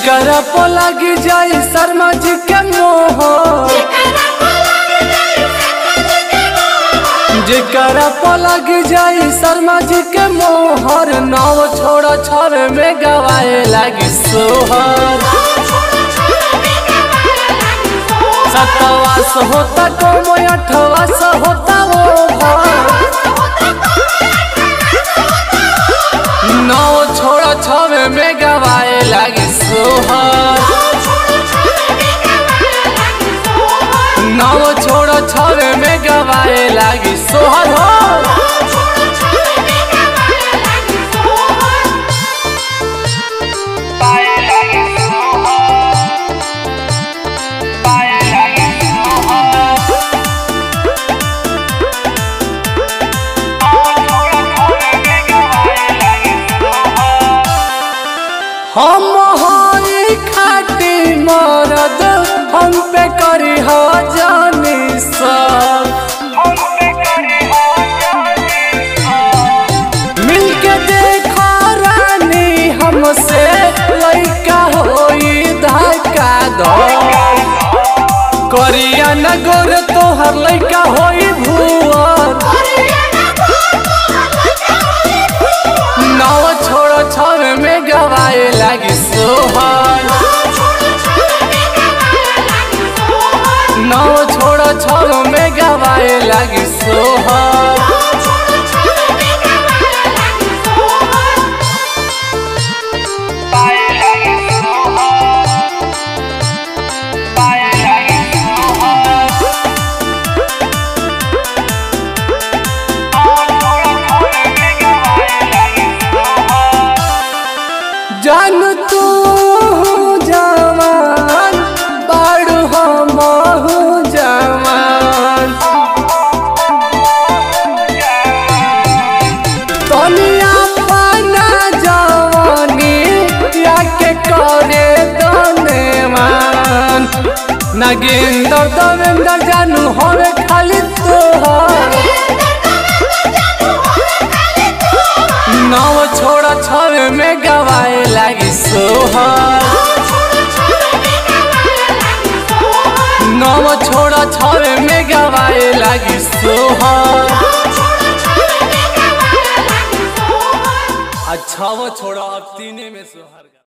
जेकरा पो लगी जाई शर्मा जी के मोहर, जेकरा पो लगी जाई शर्मा जी के मोहर, नाव छोड़ा छावे में गवाए लगी सोहर। सतवास होता कम 8वास होता वो भर, नाव छोड़ा छावे में गवाए लगी सोहर। नाव छोड़ा छावे में गवाए लगी सोहर हो। हम हाई खाटी मरद हम पे करी हो जानी सब, मिलके देखो रानी हमसे लइका होई धक्का धर, करिया न गोर तोहर लइका होई भुअर। नाव छोड़ो छावे में गवाए लगी सोहर, नाव छोड़ो छावे में गवाए लगी सोहर। जान तू जवान बाड़ू हमहू जवान, तनिया पाना जवानी या के करे दनेमान। नागेंद्र देवेंद्र जानू होवे खाली तोहर, नाव छोड़ा छावे में गवाए लगी सोहर। नाव छोड़ा छावे में गवाए लगी सोहर। अच्छा वो छोड़ा अब तीने में सोहर।